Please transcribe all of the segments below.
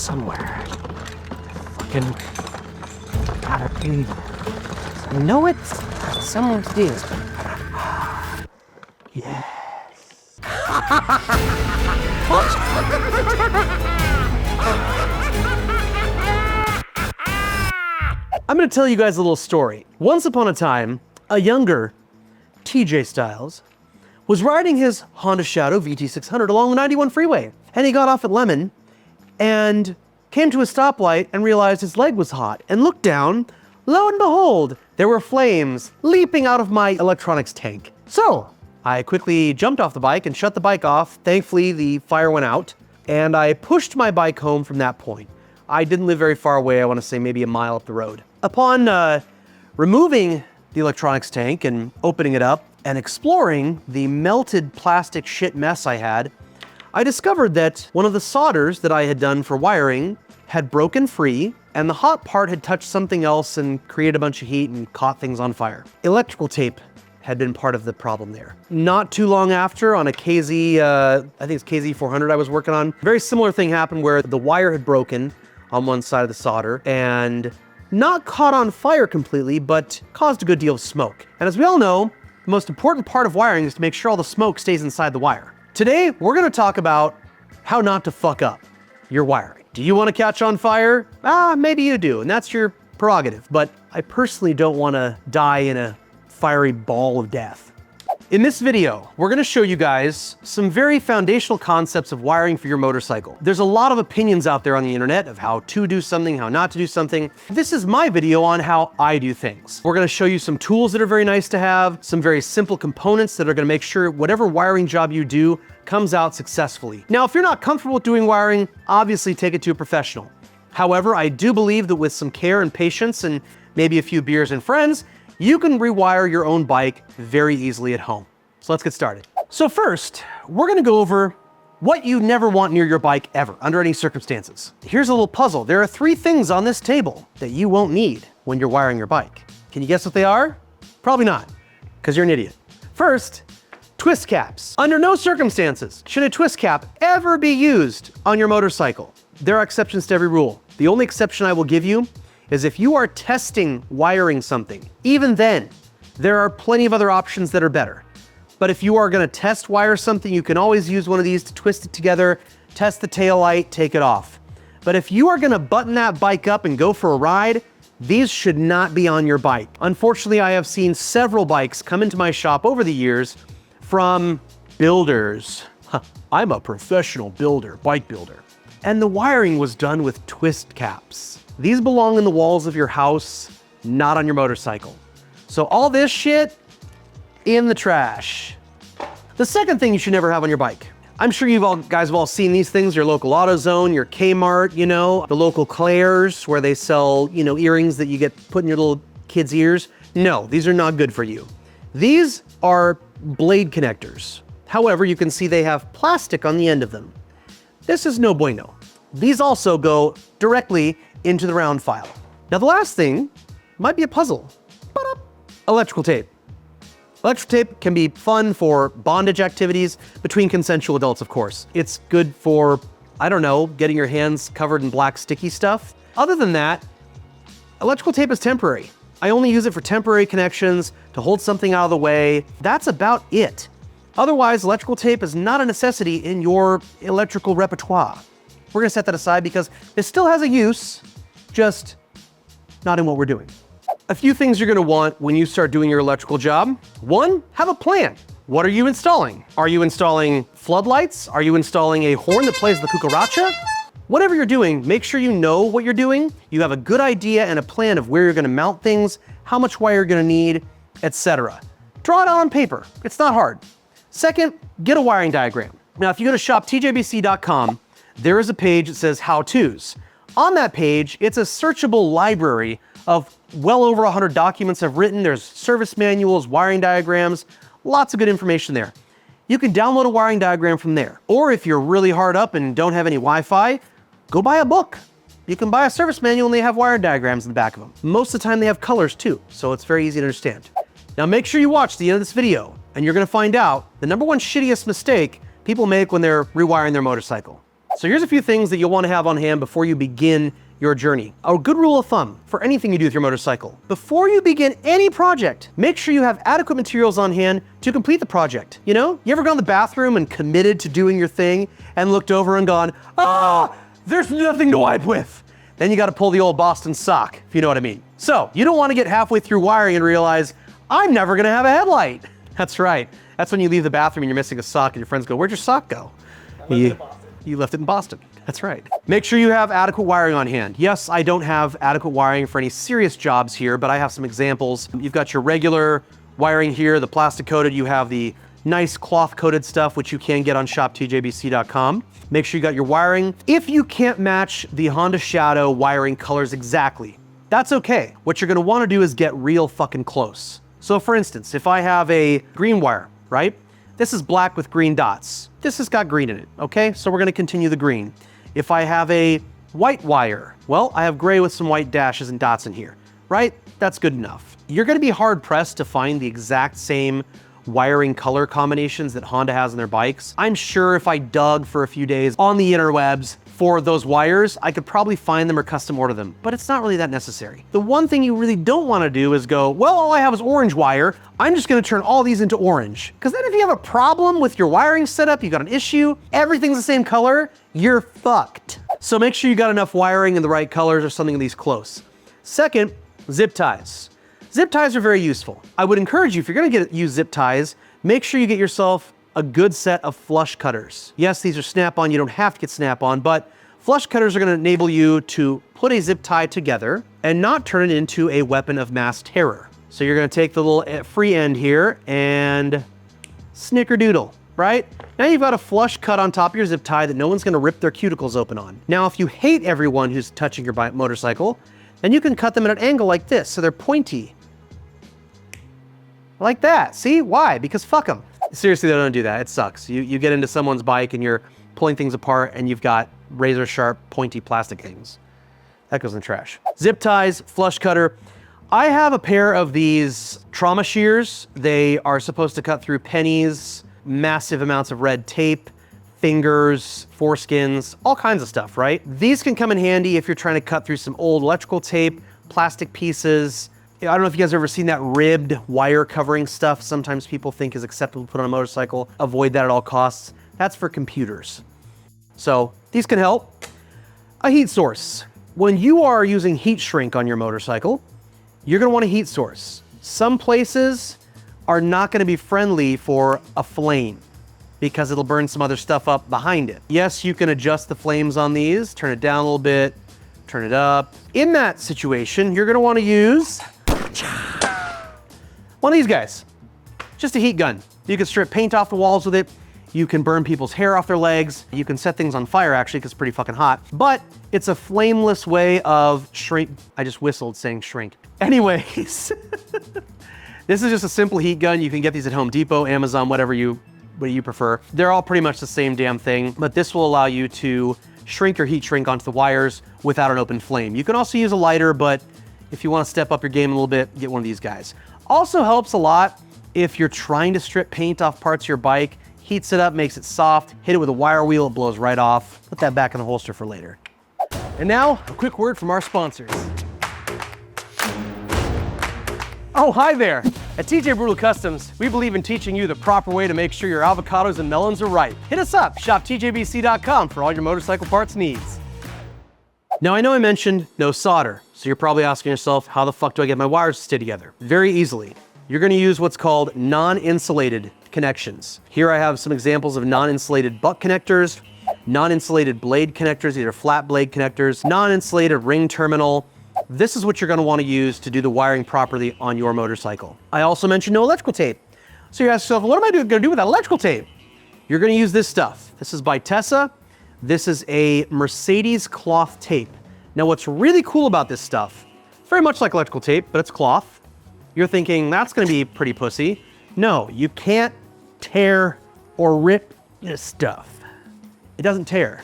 somewhere. Fucking gotta be. I know it's somewhere here. Yes. What? I'm gonna tell you guys a little story. Once upon a time, a younger TJ Styles was riding his Honda Shadow VT600 along the 91 freeway, and he got off at Lemon and came to a stoplight and realized his leg was hot, and looked down. Lo and behold, there were flames leaping out of my electronics tank. So I quickly jumped off the bike and shut the bike off. Thankfully, the fire went out, and I pushed my bike home from that point. I didn't live very far away. I want to say maybe a mile up the road. Upon removing the electronics tank and opening it up and exploring the melted plastic shit mess I had, I discovered that one of the solders that I had done for wiring had broken free, and the hot part had touched something else and created a bunch of heat and caught things on fire. Electrical tape had been part of the problem there. Not too long after, on a KZ, I think it's KZ400 I was working on, very similar thing happened where the wire had broken on one side of the solder and not caught on fire completely, but caused a good deal of smoke. And as we all know, the most important part of wiring is to make sure all the smoke stays inside the wire. Today, we're gonna talk about how not to fuck up your wiring. Do you wanna catch on fire? Maybe you do, and that's your prerogative, but I personally don't wanna die in a fiery ball of death. In this video, we're gonna show you guys some very foundational concepts of wiring for your motorcycle. There's a lot of opinions out there on the internet of how to do something, how not to do something. This is my video on how I do things. We're gonna show you some tools that are very nice to have, some very simple components that are gonna make sure whatever wiring job you do comes out successfully. Now, if you're not comfortable with doing wiring, obviously take it to a professional. However, I do believe that with some care and patience and maybe a few beers and friends, you can rewire your own bike very easily at home. So let's get started. So first, we're gonna go over what you never want near your bike ever, under any circumstances. Here's a little puzzle. There are 3 things on this table that you won't need when you're wiring your bike. Can you guess what they are? Probably not, because you're an idiot. First, twist caps. Under no circumstances should a twist cap ever be used on your motorcycle. There are exceptions to every rule. The only exception I will give you is if you are testing wiring something. Even then, there are plenty of other options that are better. But if you are gonna test wire something, you can always use one of these to twist it together, test the tail light, take it off. But if you are gonna button that bike up and go for a ride, these should not be on your bike. Unfortunately, I have seen several bikes come into my shop over the years from builders. I'm a professional builder, bike builder. And the wiring was done with twist caps. These belong in the walls of your house, not on your motorcycle. So all this shit, in the trash. The second thing you should never have on your bike. I'm sure guys have all seen these things, your local AutoZone, your Kmart, you know, the local Claire's where they sell, you know, earrings that you get put in your little kids' ears. No, these are not good for you. These are blade connectors. However, you can see they have plastic on the end of them. This is no bueno. These also go directly into the round file. Now the last thing might be a puzzle. Electrical tape. Electrical tape can be fun for bondage activities between consensual adults, of course. It's good for, I don't know, getting your hands covered in black sticky stuff. Other than that, electrical tape is temporary. I only use it for temporary connections, to hold something out of the way. That's about it. Otherwise, electrical tape is not a necessity in your electrical repertoire. We're gonna set that aside because it still has a use, just not in what we're doing. A few things you're gonna want when you start doing your electrical job. 1, have a plan. What are you installing? Are you installing floodlights? Are you installing a horn that plays the cucaracha? Whatever you're doing, make sure you know what you're doing. You have a good idea and a plan of where you're gonna mount things, how much wire you're gonna need, etc. Draw it out on paper. It's not hard. Second, get a wiring diagram. Now, if you go to shoptjbc.com, there is a page that says how-tos. On that page, it's a searchable library of well over 100 documents I've written. There's service manuals, wiring diagrams, lots of good information there. You can download a wiring diagram from there. Or if you're really hard up and don't have any Wi-Fi, go buy a book. You can buy a service manual and they have wiring diagrams in the back of them. Most of the time they have colors too, so it's very easy to understand. Now make sure you watch the end of this video and you're gonna find out the #1 shittiest mistake people make when they're rewiring their motorcycle. So here's a few things that you'll want to have on hand before you begin your journey. A good rule of thumb for anything you do with your motorcycle. Before you begin any project, make sure you have adequate materials on hand to complete the project. You know, you ever gone to the bathroom and committed to doing your thing and looked over and gone, there's nothing to wipe with. Then you got to pull the old Boston sock, if you know what I mean. So you don't want to get halfway through wiring and realize, I'm never going to have a headlight. That's right. That's when you leave the bathroom and you're missing a sock and your friends go, where'd your sock go? You left it in Boston. That's right. Make sure you have adequate wiring on hand. Yes, I don't have adequate wiring for any serious jobs here, but I have some examples. You've got your regular wiring here, the plastic coated. You have the nice cloth coated stuff, which you can get on shoptjbc.com. Make sure you got your wiring. If you can't match the Honda Shadow wiring colors exactly, that's okay. What you're gonna wanna do is get real fucking close. So for instance, if I have a green wire, right? This is black with green dots. This has got green in it, okay? So we're gonna continue the green. If I have a white wire, well, I have gray with some white dashes and dots in here, right? That's good enough. You're gonna be hard pressed to find the exact same wiring color combinations that Honda has on their bikes. I'm sure if I dug for a few days on the interwebs for those wires, I could probably find them or custom order them, but it's not really that necessary. The one thing you really don't wanna do is go, well, all I have is orange wire. I'm just gonna turn all these into orange. Because then if you have a problem with your wiring setup, you got an issue, everything's the same color, you're fucked. So make sure you got enough wiring in the right colors or something at least close. Second, zip ties. Zip ties are very useful. I would encourage you, if you're gonna use zip ties, make sure you get yourself a good set of flush cutters. Yes, these are snap-on, you don't have to get snap-on, but flush cutters are gonna enable you to put a zip tie together and not turn it into a weapon of mass terror. So you're gonna take the little free end here and snickerdoodle, right? Now you've got a flush cut on top of your zip tie that no one's gonna rip their cuticles open on. Now, if you hate everyone who's touching your motorcycle, then you can cut them at an angle like this, so they're pointy. Like that, see? Why? Because fuck them. Seriously, though, don't do that, it sucks. You get into someone's bike and you're pulling things apart and you've got razor sharp, pointy plastic things. That goes in the trash. Zip ties, flush cutter. I have a pair of these trauma shears. They are supposed to cut through pennies, massive amounts of red tape, fingers, foreskins, all kinds of stuff, right? These can come in handy if you're trying to cut through some old electrical tape, plastic pieces. I don't know if you guys have ever seen that ribbed wire covering stuff sometimes people think is acceptable to put on a motorcycle. Avoid that at all costs. That's for computers. So these can help. A heat source. When you are using heat shrink on your motorcycle, you're gonna want a heat source. Some places are not gonna be friendly for a flame because it'll burn some other stuff up behind it. Yes, you can adjust the flames on these, turn it down a little bit, turn it up. In that situation, you're gonna wanna use one of these guys, just a heat gun. You can strip paint off the walls with it. You can burn people's hair off their legs. You can set things on fire actually, because it's pretty fucking hot. But it's a flameless way of shrink. I just whistled saying shrink. Anyways, this is just a simple heat gun. You can get these at Home Depot, Amazon, whatever you prefer. They're all pretty much the same damn thing, but this will allow you to shrink or heat shrink onto the wires without an open flame. You can also use a lighter, but if you want to step up your game a little bit, get one of these guys. Also helps a lot if you're trying to strip paint off parts of your bike, heats it up, makes it soft, hit it with a wire wheel, it blows right off. Put that back in the holster for later. And now, a quick word from our sponsors. Oh, hi there. At TJ Brutal Customs, we believe in teaching you the proper way to make sure your avocados and melons are ripe. Hit us up, shoptjbc.com for all your motorcycle parts needs. Now, I know I mentioned no solder, so you're probably asking yourself, how the fuck do I get my wires to stay together? Very easily. You're gonna use what's called non-insulated connections. Here I have some examples of non-insulated butt connectors, non-insulated blade connectors, either flat blade connectors, non-insulated ring terminal. This is what you're gonna wanna use to do the wiring properly on your motorcycle. I also mentioned no electrical tape. So you ask yourself, what am I gonna do with that electrical tape? You're gonna use this stuff. This is by Tessa. This is a Mercedes cloth tape. Now what's really cool about this stuff, very much like electrical tape, but it's cloth. You're thinking, that's gonna be pretty pussy. No, you can't tear or rip this stuff. It doesn't tear.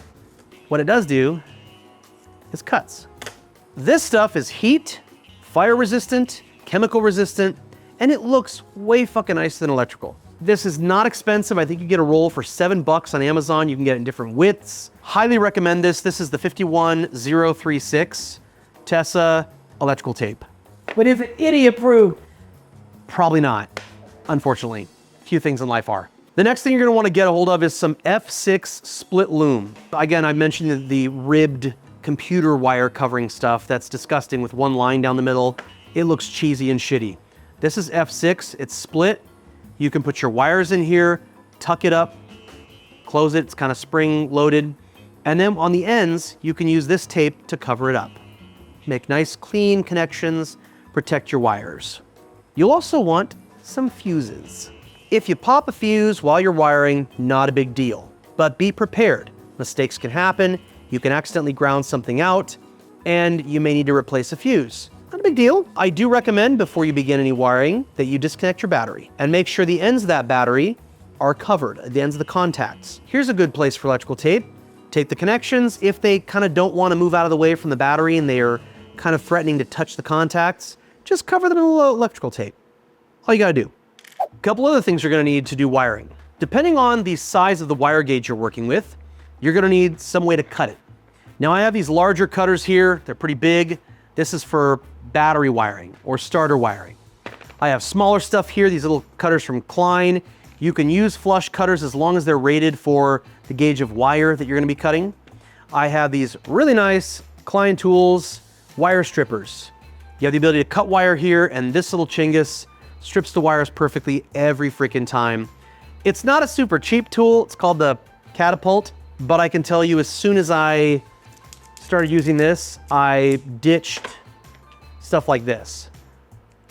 What it does do is cuts. This stuff is heat, fire resistant, chemical resistant, and it looks way fucking nicer than electrical. This is not expensive. I think you get a roll for $7 on Amazon. You can get it in different widths. Highly recommend this. This is the 51036 Tessa electrical tape. But is it idiot proof? Probably not, unfortunately. Few things in life are. The next thing you're gonna wanna get a hold of is some F6 split loom. Again, I mentioned the ribbed computer wire covering stuff. That's disgusting with one line down the middle. It looks cheesy and shitty. This is F6, it's split. You can put your wires in here, tuck it up, close it, it's kind of spring loaded. And then on the ends, you can use this tape to cover it up. Make nice clean connections, protect your wires. You'll also want some fuses. If you pop a fuse while you're wiring, not a big deal, but be prepared. Mistakes can happen, you can accidentally ground something out, and you may need to replace a fuse. Not a big deal. I do recommend before you begin any wiring that you disconnect your battery and make sure the ends of that battery are covered, the ends of the contacts. Here's a good place for electrical tape. Take the connections. If they kind of don't want to move out of the way from the battery and they're kind of threatening to touch the contacts, just cover them in a little electrical tape. All you gotta do. A couple other things you're gonna need to do wiring. Depending on the size of the wire gauge you're working with, you're gonna need some way to cut it. Now I have these larger cutters here. They're pretty big. This is for battery wiring or starter wiring. I have smaller stuff here, these little cutters from Klein. You can use flush cutters as long as they're rated for the gauge of wire that you're gonna be cutting. I have these really nice Klein Tools wire strippers. You have the ability to cut wire here, and this little chingus strips the wires perfectly every freaking time. It's not a super cheap tool, it's called the Catapult, but I can tell you as soon as I started using this, I ditched stuff like this.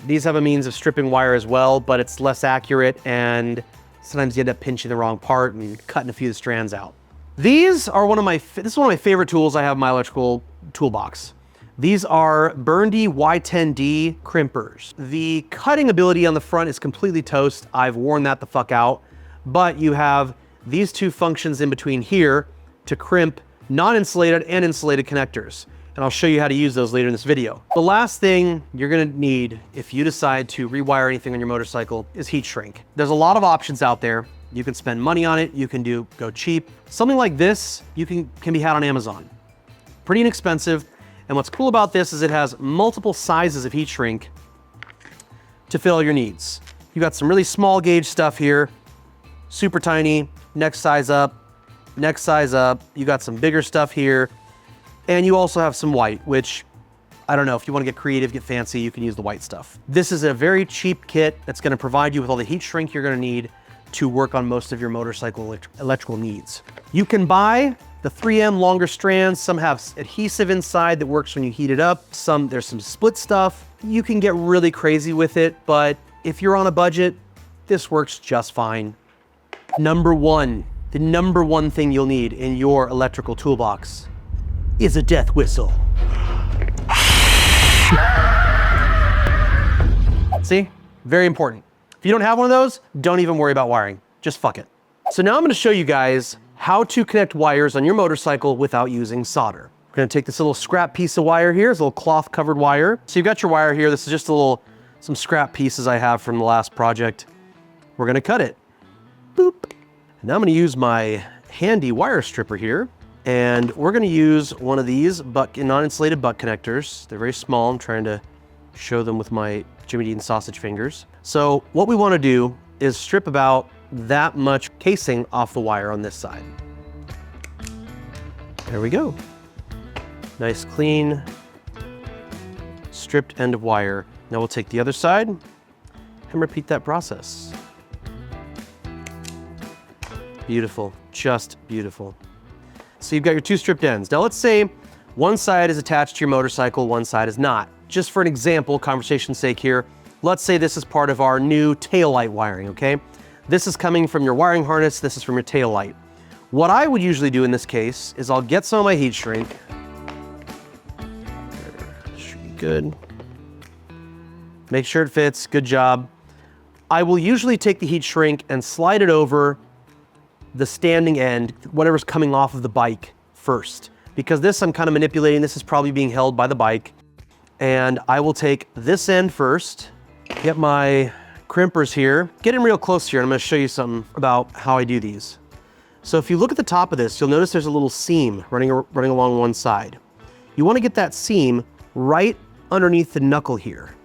These have a means of stripping wire as well, but it's less accurate and sometimes you end up pinching the wrong part and you're cutting a few of the strands out. These are this is one of my favorite tools I have in my electrical toolbox. These are Burndy Y10D crimpers. The cutting ability on the front is completely toast. I've worn that the fuck out, but you have these two functions in between here to crimp non-insulated and insulated connectors. And I'll show you how to use those later in this video. The last thing you're gonna need if you decide to rewire anything on your motorcycle is heat shrink. There's a lot of options out there. You can spend money on it, you can go cheap. Something like this, can be had on Amazon. Pretty inexpensive. And what's cool about this is it has multiple sizes of heat shrink to fill your needs. You've got some really small gauge stuff here, super tiny, next size up. You got some bigger stuff here. And you also have some white, which, I don't know, if you want to get creative, get fancy, you can use the white stuff. This is a very cheap kit that's going to provide you with all the heat shrink you're going to need to work on most of your motorcycle electrical needs. You can buy the 3M longer strands. Some have adhesive inside that works when you heat it up. There's some split stuff. You can get really crazy with it, but if you're on a budget, this works just fine. Number one, the number one thing you'll need in your electrical toolbox is a death whistle. See? Very important. If you don't have one of those, don't even worry about wiring. Just fuck it. So now I'm gonna show you guys how to connect wires on your motorcycle without using solder. We're gonna take this little scrap piece of wire here, it's a little cloth covered wire. So you've got your wire here. This is just some scrap pieces I have from the last project. We're gonna cut it. Boop. And now I'm gonna use my handy wire stripper here. And we're gonna use one of these non-insulated butt connectors. They're very small. I'm trying to show them with my Jimmy Dean sausage fingers. So what we wanna do is strip about that much casing off the wire on this side. There we go. Nice, clean, stripped end of wire. Now we'll take the other side and repeat that process. Beautiful, just beautiful. So you've got your two stripped ends. Now let's say one side is attached to your motorcycle, one side is not. Just for an example, conversation's sake here, let's say this is part of our new taillight wiring, okay? This is coming from your wiring harness, this is from your taillight. What I would usually do in this case is I'll get some of my heat shrink. Should be good. Make sure it fits, good job. I will usually take the heat shrink and slide it over the standing end, whatever's coming off of the bike first. Because this I'm kind of manipulating, this is probably being held by the bike. And I will take this end first, get my crimpers here. Getting real close here, and I'm gonna show you something about how I do these. So if you look at the top of this, you'll notice there's a little seam running along one side. You wanna get that seam right underneath the knuckle here.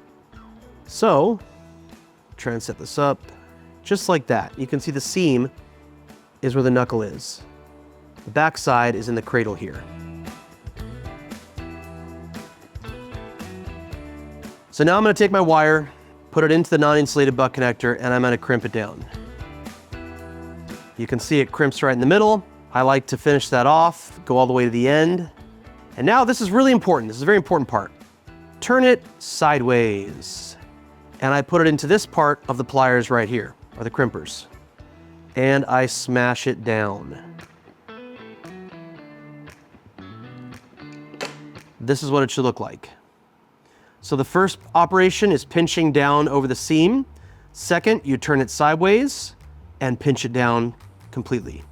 So, try and set this up just like that. You can see the seam is where the knuckle is. The back side is in the cradle here. So now I'm gonna take my wire, put it into the non-insulated butt connector, and I'm gonna crimp it down. You can see it crimps right in the middle. I like to finish that off, go all the way to the end. And now this is really important. This is a very important part. Turn it sideways. And I put it into this part of the pliers right here, or the crimpers. And I smash it down. This is what it should look like. So the first operation is pinching down over the seam. Second, you turn it sideways and pinch it down completely.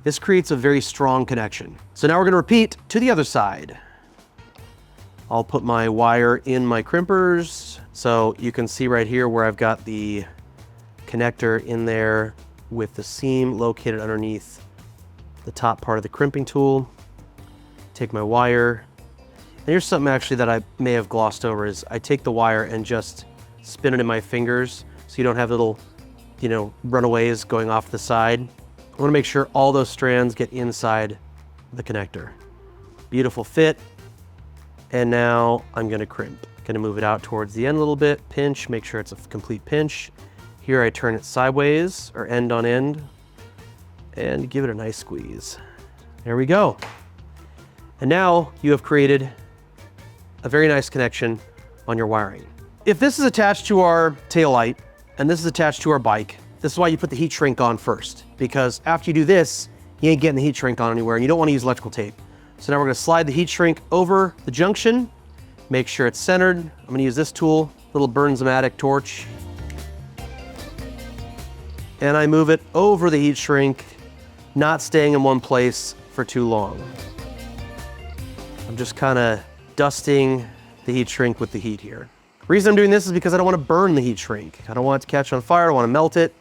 This creates a very strong connection. So now we're gonna repeat to the other side. I'll put my wire in my crimpers. So you can see right here where I've got the connector in there with the seam located underneath the top part of the crimping tool. Take my wire. And here's something actually that I may have glossed over is I take the wire and just spin it in my fingers so you don't have little, runaways going off the side. I wanna make sure all those strands get inside the connector. Beautiful fit. And now I'm gonna crimp. Gonna move it out towards the end a little bit, pinch, make sure it's a complete pinch. Here I turn it sideways or end on end and give it a nice squeeze. There we go. And now you have created a very nice connection on your wiring. If this is attached to our taillight and this is attached to our bike, this is why you put the heat shrink on first, because after you do this, you ain't getting the heat shrink on anywhere and you don't wanna use electrical tape. So now we're gonna slide the heat shrink over the junction, make sure it's centered. I'm gonna use this tool, little Bernzomatic torch. And I move it over the heat shrink, not staying in one place for too long. I'm just kinda dusting the heat shrink with the heat here. The reason I'm doing this is because I don't wanna burn the heat shrink. I don't want it to catch on fire, I don't wanna melt it.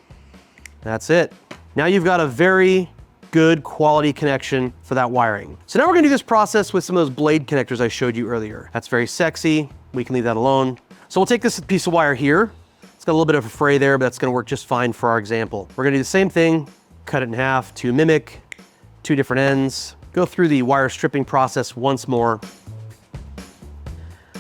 That's it. Now you've got a very good quality connection for that wiring. So now we're gonna do this process with some of those blade connectors I showed you earlier. That's very sexy, we can leave that alone. So we'll take this piece of wire here. It's got a little bit of a fray there, but that's gonna work just fine for our example. We're gonna do the same thing, cut it in half to mimic 2 different ends. Go through the wire stripping process once more.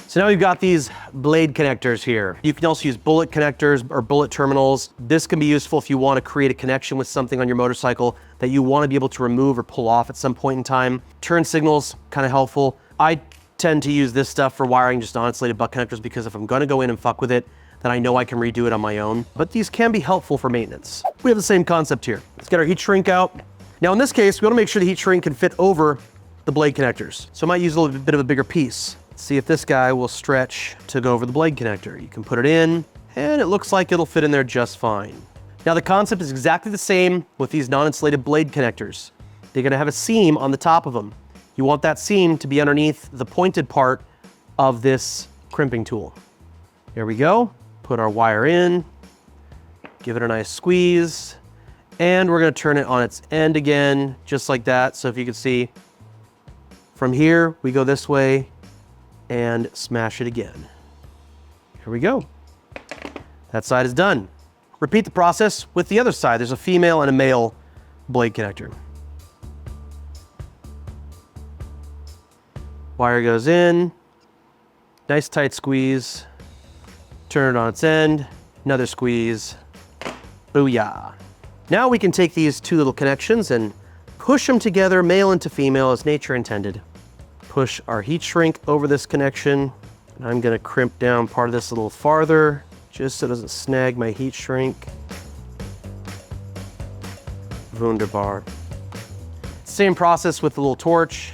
So now we've got these blade connectors here. You can also use bullet connectors or bullet terminals. This can be useful if you want to create a connection with something on your motorcycle that you want to be able to remove or pull off at some point in time. Turn signals, kind of helpful. I tend to use this stuff for wiring just non-insulated butt connectors because if I'm going to go in and fuck with it, then I know I can redo it on my own. But these can be helpful for maintenance. We have the same concept here. Let's get our heat shrink out. Now in this case, we want to make sure the heat shrink can fit over the blade connectors. So I might use a little bit of a bigger piece. See if this guy will stretch to go over the blade connector. You can put it in, and it looks like it'll fit in there just fine. Now the concept is exactly the same with these non-insulated blade connectors. They're gonna have a seam on the top of them. You want that seam to be underneath the pointed part of this crimping tool. Here we go. Put our wire in, give it a nice squeeze, and we're gonna turn it on its end again, just like that. So if you can see, from here, we go this way, and smash it again. Here we go. That side is done. Repeat the process with the other side. There's a female and a male blade connector. Wire goes in, nice tight squeeze, turn it on its end, another squeeze, booyah. Now we can take these 2 little connections and push them together, male into female as nature intended. Push our heat shrink over this connection. And I'm gonna crimp down part of this a little farther, just so it doesn't snag my heat shrink. Wunderbar. Same process with the little torch.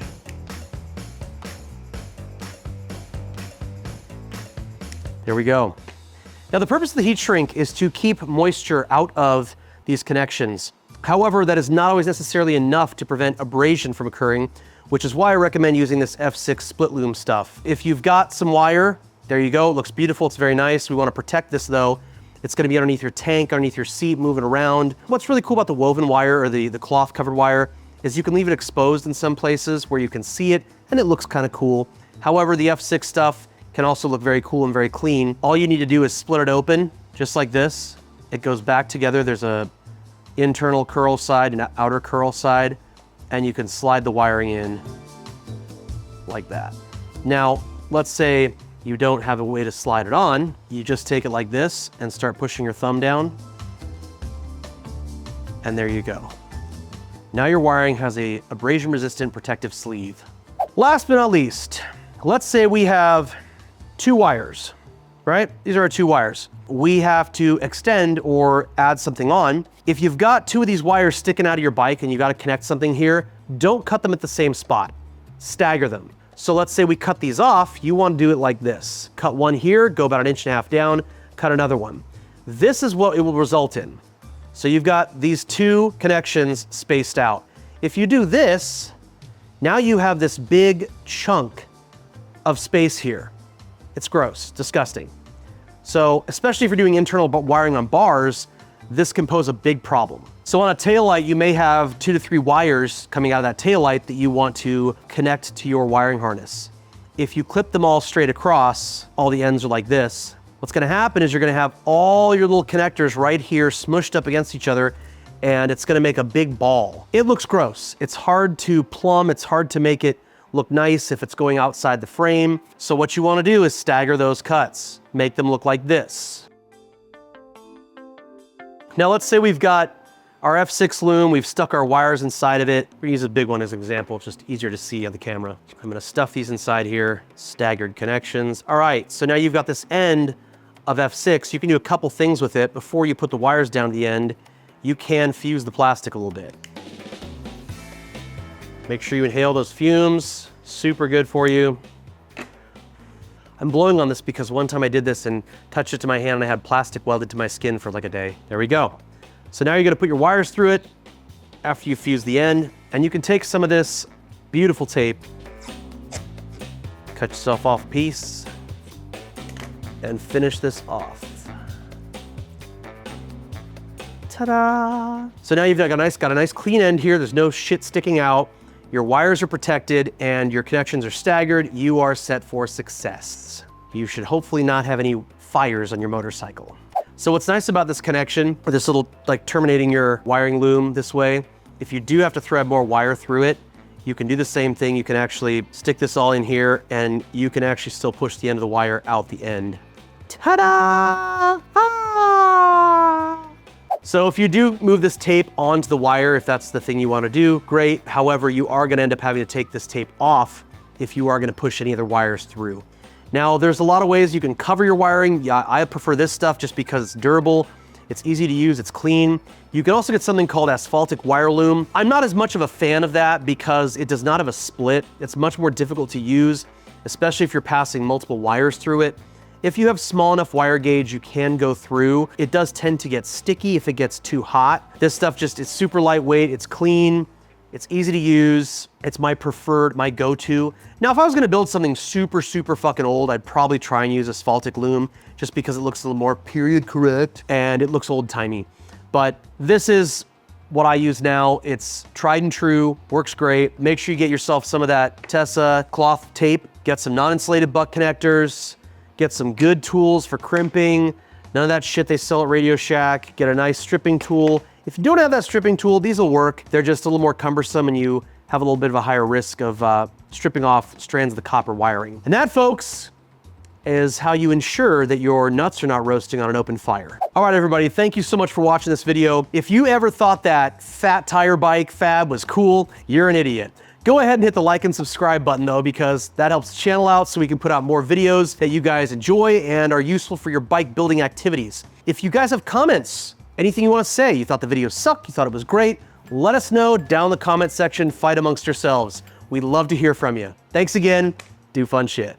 There we go. Now the purpose of the heat shrink is to keep moisture out of these connections. However, that is not always necessarily enough to prevent abrasion from occurring, which is why I recommend using this F6 split loom stuff. If you've got some wire, there you go, it looks beautiful, it's very nice. We wanna protect this though, It's gonna be underneath your tank, underneath your seat, moving around. What's really cool about the woven wire or the cloth covered wire is you can leave it exposed in some places where you can see it and it looks kind of cool. However, the F6 stuff can also look very cool and very clean. All you need to do is split it open, just like this. It goes back together. There's a internal curl side and an outer curl side, and you can slide the wiring in like that. Now, let's say you don't have a way to slide it on. You just take it like this and start pushing your thumb down. And there you go. Now your wiring has a abrasion resistant protective sleeve. Last but not least, let's say we have 2 wires, right? These are our 2 wires. We have to extend or add something on. If you've got 2 of these wires sticking out of your bike and you got to connect something here, don't cut them at the same spot. Stagger them. So let's say we cut these off, you want to do it like this. Cut one here, go about 1.5 inches down, cut another one. This is what it will result in. So you've got these 2 connections spaced out. If you do this, now you have this big chunk of space here. It's gross, disgusting. So especially if you're doing internal wiring on bars, this can pose a big problem. So on a taillight, you may have 2 to 3 wires coming out of that taillight that you want to connect to your wiring harness. If you clip them all straight across, all the ends are like this, what's gonna happen is you're gonna have all your little connectors right here smushed up against each other, and it's gonna make a big ball. It looks gross. It's hard to plumb, it's hard to make it look nice if it's going outside the frame. So what you wanna do is stagger those cuts. Make them look like this. Now let's say we've got our F6 loom, we've stuck our wires inside of it. We're gonna use a big one as an example, it's just easier to see on the camera. I'm gonna stuff these inside here, staggered connections. All right, so now you've got this end of F6. You can do a couple things with it. Before you put the wires down to the end, you can fuse the plastic a little bit. Make sure you inhale those fumes, super good for you. I'm blowing on this because one time I did this and touched it to my hand and I had plastic welded to my skin for like a day. There we go. So now you're gonna put your wires through it after you fuse the end, and you can take some of this beautiful tape, cut yourself off a piece, and finish this off. Ta-da! So now you've got a nice clean end here. There's no shit sticking out. Your wires are protected and your connections are staggered. You are set for success. You should hopefully not have any fires on your motorcycle. So what's nice about this connection, or this little like terminating your wiring loom this way, if you do have to thread more wire through it, you can do the same thing. You can actually stick this all in here and you can actually still push the end of the wire out the end. Ta-da! Ah! So if you do move this tape onto the wire, if that's the thing you want to do, great. However, you are going to end up having to take this tape off if you are going to push any other wires through. Now, there's a lot of ways you can cover your wiring. Yeah, I prefer this stuff just because it's durable, it's easy to use, it's clean. You can also get something called asphaltic wire loom. I'm not as much of a fan of that because it does not have a split. It's much more difficult to use, especially if you're passing multiple wires through it. If you have small enough wire gauge, you can go through. It does tend to get sticky if it gets too hot. This stuff just is super lightweight, it's clean, it's easy to use. It's my preferred, my go-to. Now, if I was gonna build something super, super fucking old, I'd probably try and use asphaltic loom just because it looks a little more period correct and it looks old-timey. But this is what I use now. It's tried and true, works great. Make sure you get yourself some of that Tessa cloth tape, get some non-insulated butt connectors, get some good tools for crimping. None of that shit they sell at Radio Shack. Get a nice stripping tool. If you don't have that stripping tool, these will work. They're just a little more cumbersome and you have a little bit of a higher risk of stripping off strands of the copper wiring. And that, folks, is how you ensure that your nuts are not roasting on an open fire. All right, everybody, thank you so much for watching this video. If you ever thought that fat tire bike fab was cool, you're an idiot. Go ahead and hit the like and subscribe button though, because that helps the channel out so we can put out more videos that you guys enjoy and are useful for your bike building activities. If you guys have comments, anything you want to say, you thought the video sucked, you thought it was great, let us know down in the comment section, fight amongst yourselves. We'd love to hear from you. Thanks again, do fun shit.